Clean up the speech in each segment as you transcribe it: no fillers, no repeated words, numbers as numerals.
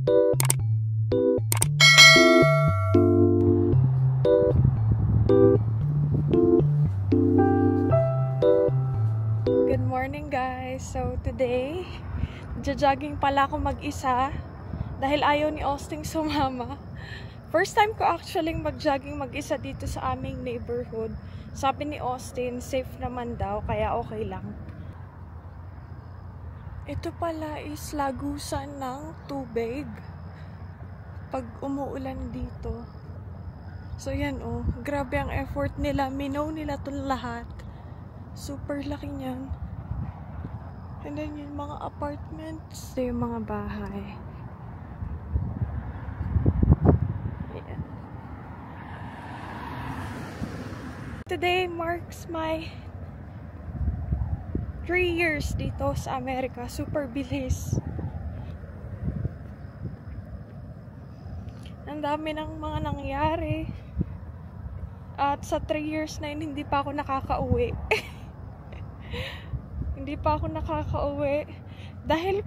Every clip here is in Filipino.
Good morning guys! So today, jogging pala ako mag-isa dahil ayaw ni Austin sumama. First time ko actually mag-jogging mag-isa dito sa aming neighborhood. Sabi ni Austin, safe naman daw, kaya okay lang. Ito pala is lagusan ng tubig pag umuulan dito. So yan oh, grabe ang effort nila, minaw nila itong lahat. Super laki niyan. And then yung mga apartments, ito yung mga bahay. Ayan. Today marks my 3 years dito sa Amerika. Super bilis. Ang dami ng mga nangyari. At sa 3 years na yun, hindi pa ako nakakauwi. Hindi pa ako nakakauwi dahil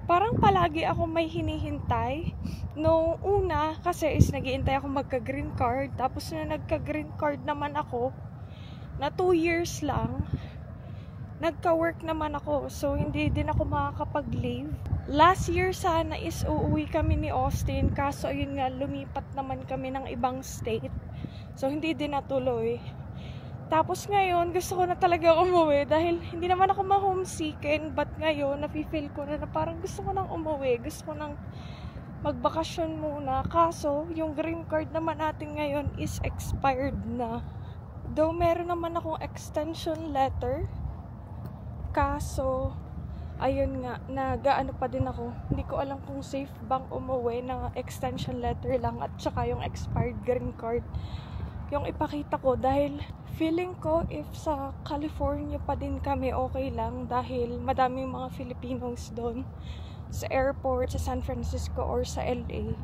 parang palagi ako may hinihintay. Noong una kasi is nag-iintay ako magka-green card, tapos na nagka-green card naman ako na 2 years lang, nagka-work naman ako, so hindi din ako makakapag-leave. Last year sana is uuwi kami ni Austin, kaso ayun nga, lumipat naman kami ng ibang state, so hindi din natuloy. Tapos ngayon, gusto ko na talaga umuwi dahil hindi naman ako ma-homesicken, but ngayon, nafe-feel ko na parang gusto ko nang umuwi, gusto ko nang magbakasyon muna. Kaso, yung green card naman natin ngayon is expired na. Though meron naman akong extension letter, kaso, ayun nga, nag-ano pa din ako. Hindi ko alam kung safe bang umuwi na extension letter lang at saka yung expired green card yung ipakita ko, dahil feeling ko if sa California pa din kami okay lang dahil madaming mga Filipinos doon sa airport, sa San Francisco or sa LA.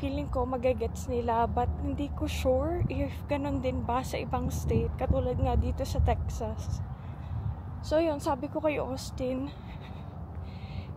Feeling ko magagets nila, but hindi ko sure if ganun din ba sa ibang state katulad nga dito sa Texas. So yun, sabi ko kay Austin,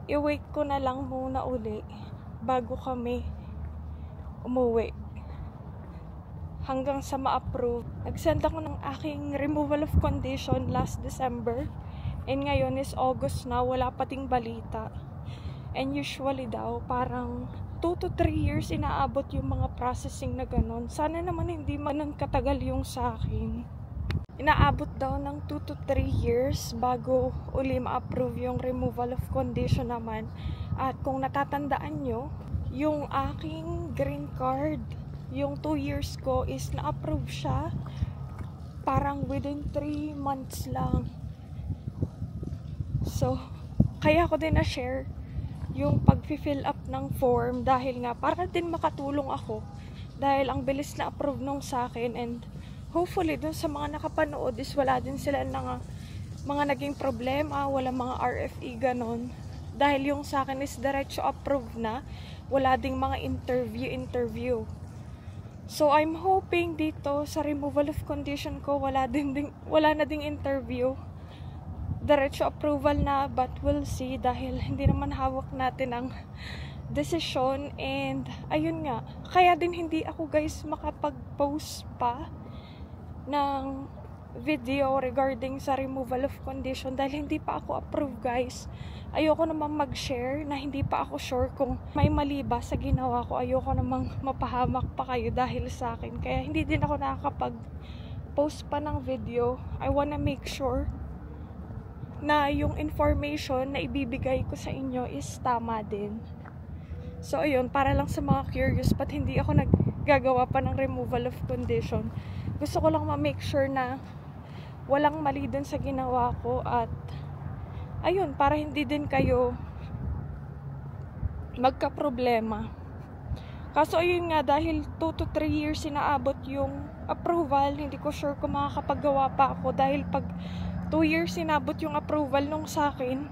i-wait ko na lang muna uli bago kami umuwi hanggang sa ma-approve. Nag-send ako ng aking removal of condition last December, and ngayon is August na, wala pating balita. And usually daw, parang 2 to 3 years inaabot yung mga processing na ganun. Sana naman hindi man katagal yung sa akin. Inaabot daw ng 2 to 3 years bago uli ma-approve yung removal of condition naman. At kung natatandaan nyo, yung aking green card, yung 2 years ko is na-approve siya parang within 3 months lang. So, kaya ko din na-share yung pag-fill up ng form dahil nga para din makatulong ako dahil ang bilis na approve nung sa akin, and hopefully dun sa mga nakapanood is wala din sila ng mga naging problema, wala mga RFE ganon, dahil yung sa akin is diretso approve na, wala ding mga interview. So I'm hoping dito sa removal of condition ko wala na ding interview. Diretso approval na, but we'll see dahil hindi naman hawak natin ang decision. And ayun nga, kaya din hindi ako guys makapag-post pa ng video regarding sa removal of condition dahil hindi pa ako approve guys. Ayoko namang mag-share na hindi pa ako sure kung may mali ba sa ginawa ko. Ayoko namang mapahamak pa kayo dahil sa akin, kaya hindi din ako nakakapag-post pa ng video. I wanna make sure na yung information na ibibigay ko sa inyo is tama din. So ayun, para lang sa mga curious, but hindi ako naggagawa pa ng removal of condition. Gusto ko lang ma-make sure na walang mali dun sa ginawa ko, at ayun, para hindi din kayo magka-problema. Kaso ayun nga, dahil 2 to 3 years inaabot yung approval, hindi ko sure kung makakapagawa pa ako dahil pag 2 years inabot yung approval nung sa akin,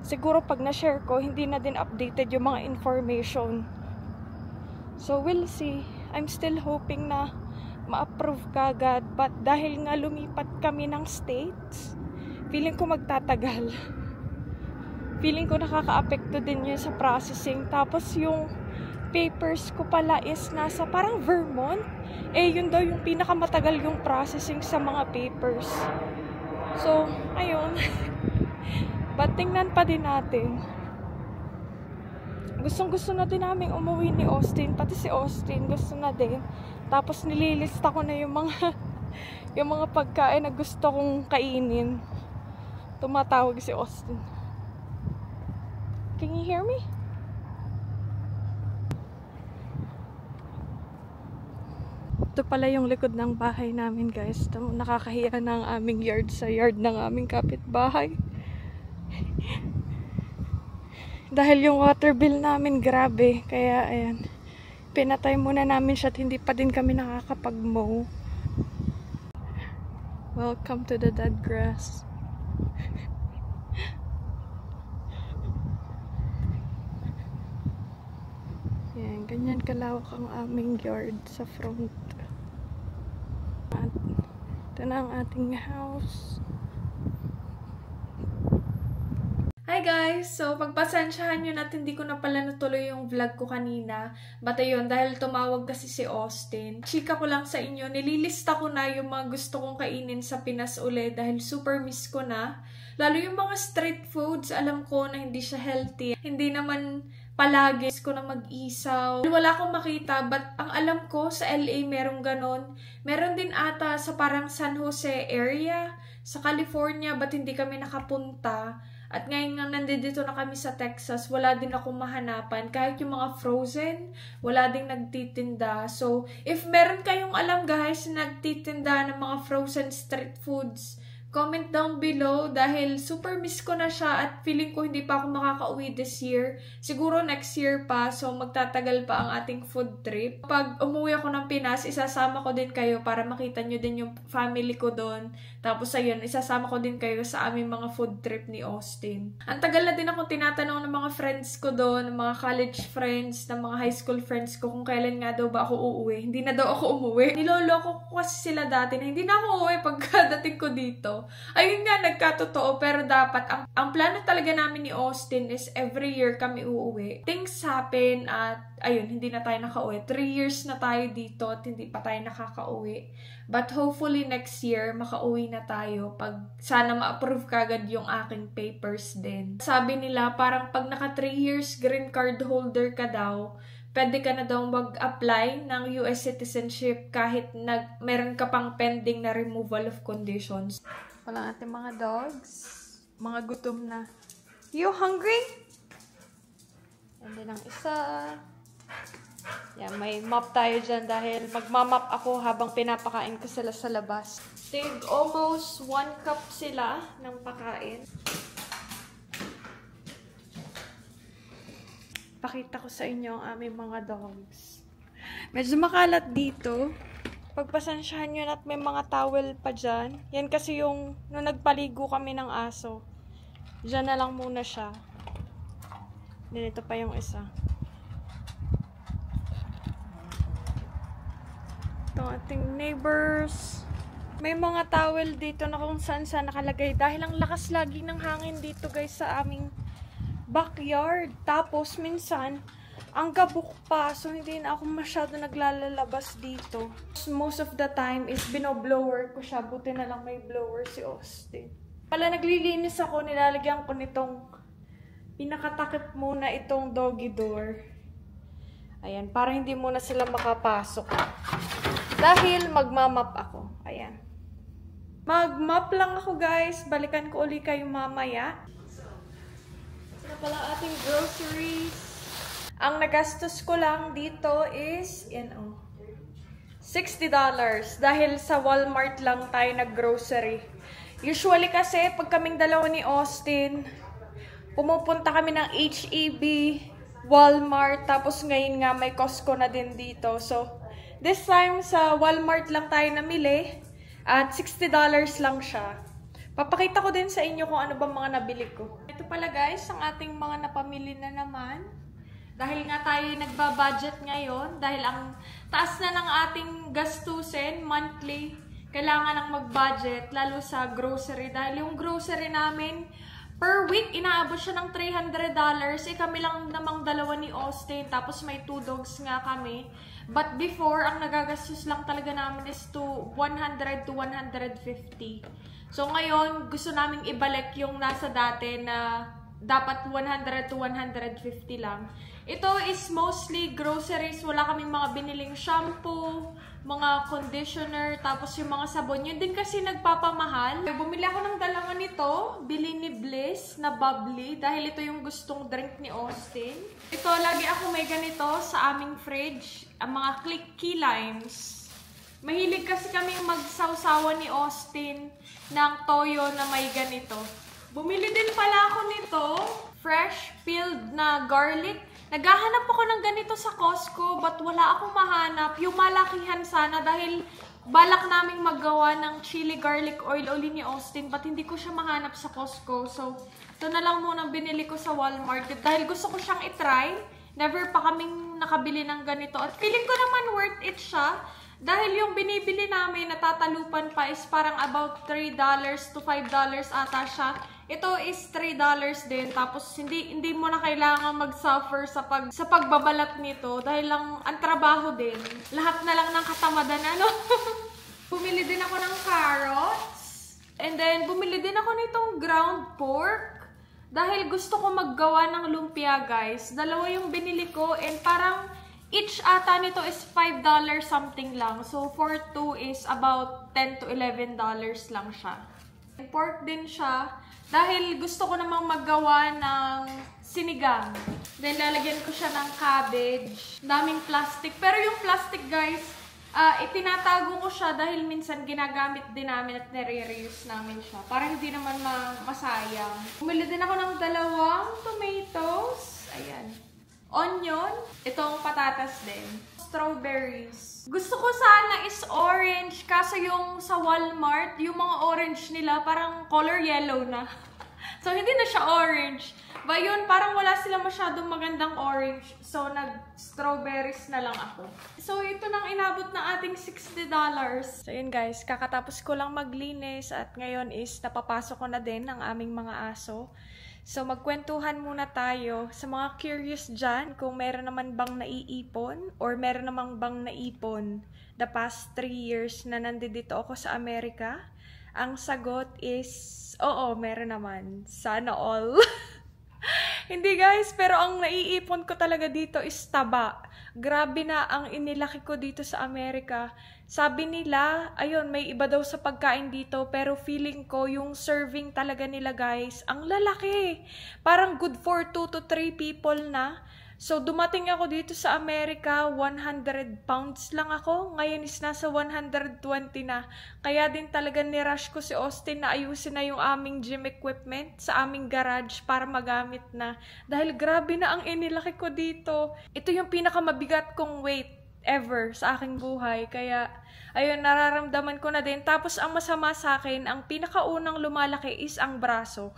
siguro pag na-share ko, hindi na din updated yung mga information. So we'll see. I'm still hoping na ma-approve kagad, but dahil nga lumipat kami ng states, feeling ko magtatagal. feeling ko nakaka-apekto din yun sa processing. Tapos yung papers ko pala is nasa parang Vermont. Yun daw yung pinakamatagal yung processing sa mga papers. So, ayun. But tingnan pa din natin. Gustong-gusto na din namin umuwi ni Austin. Pati si Austin gusto na din. Tapos nililista ko na yung mga yung mga pagkain na gusto kong kainin. Tumatawag si Austin. Can you hear me? Ito pala yung likod ng bahay namin, guys. Nakakahiya na ang aming yard sa yard ng aming kapitbahay. Dahil yung water bill namin grabe, kaya ayan, pinatay muna namin siya at hindi pa din kami nakakapag-mow. Welcome to the dead grass. Ayan, ganyan kalawak ang aming yard sa front. At ito na ang ating house. Hi guys! So, pagpasensyahan nyo natin, hindi ko na pala natuloy yung vlog ko kanina. But ayun, dahil tumawag kasi si Austin. Chika ko lang sa inyo, nililista ko na yung mga gusto kong kainin sa Pinas uli dahil super miss ko na. Lalo yung mga street foods, alam ko na hindi siya healthy. Hindi naman palagi ko na mag-isaw. Wala akong makita, but ang alam ko sa LA merong ganon. Meron din ata sa parang San Jose area, sa California, but hindi kami nakapunta. At ngayon nga nandito na kami sa Texas, wala din akong mahanapan. Kahit yung mga frozen, wala ding nagtitinda. So, if meron kayong alam guys na nagtitinda ng mga frozen street foods, comment down below dahil super miss ko na siya at feeling ko hindi pa ako makakauwi this year. Siguro next year pa, so magtatagal pa ang ating food trip. Pag umuwi ako ng Pinas, isasama ko din kayo para makita nyo din yung family ko doon. Tapos ayun, isasama ko din kayo sa aming mga food trip ni Austin. Ang tagal na din ako tinatanong ng mga friends ko doon, ng mga college friends, ng mga high school friends ko kung kailan nga daw ba ako uuwi. Hindi na daw ako umuwi. Niloloko ko kasi sila dati na hindi na ako uuwi pagkadating ko dito. Ayun nga, nagkatotoo, pero dapat, ang plano talaga namin ni Austin is every year kami uuwi. Things happen at, ayun, hindi na tayo nakauwi. 3 years na tayo dito at hindi pa tayo nakakauwi. But hopefully next year, makauwi na tayo pag sana ma-approve kagad yung aking papers din. Sabi nila, parang pag naka 3 years green card holder ka daw, pwede ka na daw mag-apply ng US citizenship kahit meron ka pang pending na removal of conditions. Wala natin mga dogs. Mga gutom na. You hungry? And then ang isa. Yeah, may mop tayo dyan dahil magmamap ako habang pinapakain ko sila sa labas. Take almost 1 cup sila ng pakain. Pakita ko sa inyo ang aming mga dogs. Medyo makalat dito. Pagpasensyahan nyo at may mga towel pa dyan. Yan kasi yung nung nagpaligo kami ng aso. Dyan na lang muna siya. Dito pa yung isa. Ito ating neighbors. May mga towel dito na kung saan nakalagay. Dahil ang lakas lagi ng hangin dito guys sa aming backyard. Tapos minsan, ang gabok pa, so hindi na ako masyado naglalabas dito. Most of the time is binoblower ko siya. Buti na lang may blower si Austin. Pala naglilinis ako, nilalagyan ko nitong pinakatakip muna itong doggy door. Ayan, para hindi muna sila makapasok. Dahil magmamap ako. Ayan. Magmap lang ako guys. Balikan ko uli kayo mamaya. Ito pala ating groceries. Ang nagastos ko lang dito is, yan o, $60. Dahil sa Walmart lang tayo nag-grocery. Usually kasi, pag kaming dalawa ni Austin, pumupunta kami ng H-E-B, Walmart, tapos ngayon nga may Costco na din dito. So, this time sa Walmart lang tayo namili, at $60 lang siya. Papakita ko din sa inyo kung ano ba mga nabili ko. Ito pala guys, ang ating mga napamili na naman. Dahil nga tayo nagbabudget ngayon, dahil ang taas na ng ating gastusin monthly, kailangan ng mag-budget, lalo sa grocery. Dahil yung grocery namin, Per week, inaabot siya ng $300. Kami lang namang dalawa ni Austin. Tapos may 2 dogs nga kami. But before, ang nagagastos lang talaga namin is to 100 to 150. So ngayon, gusto naming ibalik yung nasa dati na dapat 100 to 150 lang. Ito is mostly groceries. Wala kaming mga biniling shampoo, mga conditioner, tapos yung mga sabon. Yun din kasi nagpapamahal. Bumili ako ng dalawa nito. Bili ni Bliss na bubbly. Dahil ito yung gustong drink ni Austin. Ito, lagi ako may ganito sa aming fridge. Ang mga key limes. Mahilig kasi kaming magsawsawa ni Austin ng toyo na may ganito. Bumili din pala ako nito. Fresh peeled na garlic. Naghahanap ako ng ganito sa Costco, but wala akong mahanap. Yung malakihan sana dahil balak naming maggawa ng chili garlic oil uli ni Austin, but hindi ko siya mahanap sa Costco. So, ito na lang muna binili ko sa Walmart dahil gusto ko siyang itry. Never pa kaming nakabili ng ganito. At feeling ko naman worth it siya. Dahil yung binibili namin, natatalupan pa is parang about $3 to $5 ata siya. Ito is $3 din. Tapos hindi mo na kailangan mag-suffer sa pagbabalat nito. Dahil lang ang trabaho din. Lahat na lang ng katamadan, ano? Bumili din ako ng carrots. And then, bumili din ako nitong ground pork. Dahil gusto ko maggawa ng lumpia, guys. Dalawa yung binili ko and parang each ata nito is $5 something lang. So, for 2 is about $10 to $11 lang siya. Pork din siya. Dahil gusto ko namang maggawa ng sinigang. Then, lalagyan ko siya ng cabbage. Daming plastic. Pero yung plastic, guys, itinatago ko siya dahil minsan ginagamit din namin at nare-reuse namin siya. Para hindi naman masayang. Bumili din ako ng dalawang tomatoes. Ayan. Onion. Itong patatas din. Strawberries. Gusto ko sana is orange. Kaso yung sa Walmart, yung mga orange nila parang color yellow na. So, hindi na siya orange. But yun, parang wala sila masyadong magandang orange. So, nag-strawberries na lang ako. So, ito nang inabot ng ating $60. So, yun guys. Kakatapos ko lang maglinis. At ngayon is napapasok ko na din ang aming mga aso. So, magkwentuhan muna tayo sa mga curious dyan kung meron naman bang naiipon or meron naman bang naipon the past 3 years na nandito ako sa Amerika. Ang sagot is, oo, meron naman. Sana all. Hindi guys, pero ang naiipon ko talaga dito is taba. Grabe na ang inilaki ko dito sa Amerika. Sabi nila, ayun, may iba daw sa pagkain dito, pero feeling ko yung serving talaga nila guys, ang lalaki. Parang good for 2 to 3 people na. So, dumating ako dito sa Amerika, 100 pounds lang ako. Ngayon is nasa 120 na. Kaya din talaga nirush ko si Austin na ayusin na yung aming gym equipment sa aming garage para magamit na. Dahil grabe na ang inilaki ko dito. Ito yung pinakamabigat kong weight ever sa aking buhay. Kaya, ayun, nararamdaman ko na din. Tapos, ang masama sa akin, ang pinakaunang lumalaki is ang braso.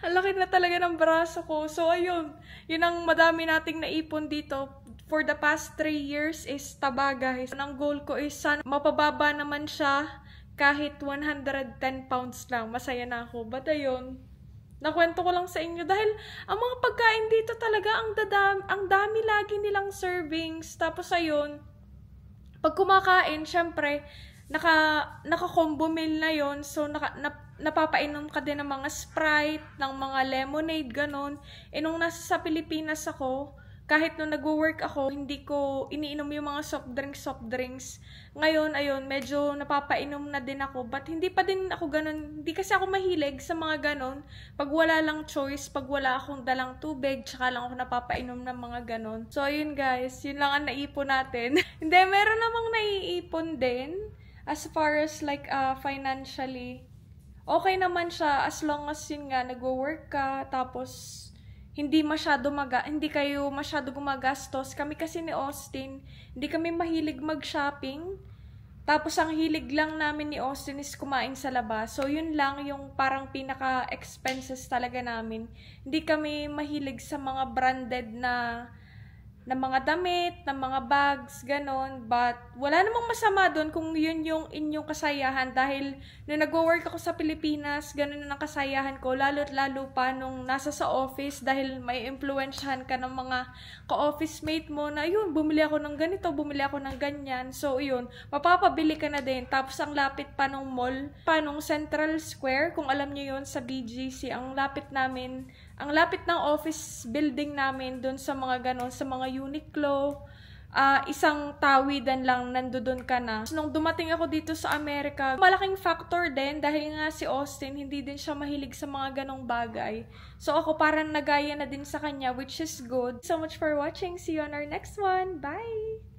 Ang laki na talaga ng braso ko. So, ayun. Yun ang madami nating naipon dito. For the past 3 years is taba, guys. Ang goal ko is sana mapababa naman siya kahit 110 pounds lang. Masaya na ako. But ayun, nakwento ko lang sa inyo. Dahil ang mga pagkain dito talaga, ang dami lagi nilang servings. Tapos ayun, pag kumakain, syempre, naka-combo meal na yon. So, napapainom ka din ng mga Sprite, ng mga lemonade, ganon. Nung nasa sa Pilipinas ako, kahit nung nag-work ako, hindi ko iniinom yung mga soft drinks. Ngayon, ayun, medyo napapainom na din ako. But hindi pa din ako ganon. Hindi kasi ako mahilig sa mga ganon. Pag wala lang choice, pag wala akong dalang tubig, tsaka lang ako napapainom ng mga ganon. So, ayun guys, yun lang ang naipon natin. Hindi, meron namang naiipon din. As far as like financially, okay naman siya as long as yun nga, nagwo-work ka, tapos hindi kayo masyado gumagastos. Kami kasi ni Austin, hindi kami mahilig mag-shopping. Tapos ang hilig lang namin ni Austin is kumain sa labas. So yun lang yung parang pinaka-expenses talaga namin. Hindi kami mahilig sa mga branded na ng mga damit, ng mga bags, ganon. But, wala namang masama doon kung yun yung inyong kasayahan dahil nung nag-work ako sa Pilipinas, ganon na ang kasayahan ko, lalo't-lalo pa nung nasa sa office dahil may influensyahan ka ng mga ka-office mate mo na, yun, bumili ako ng ganito, bumili ako ng ganyan. So, yun, mapapabili ka na din. Tapos, ang lapit pa nung mall, pa nung Central Square, kung alam niyo yun, sa BGC, ang lapit namin, ang lapit ng office building namin doon sa mga ganon, sa mga Uniqlo, isang tawidan lang nandoon ka na. So, nung dumating ako dito sa Amerika, malaking factor din dahil nga si Austin, hindi din siya mahilig sa mga ganong bagay. So ako parang nagaya na din sa kanya, which is good. So much for watching. See you on our next one. Bye!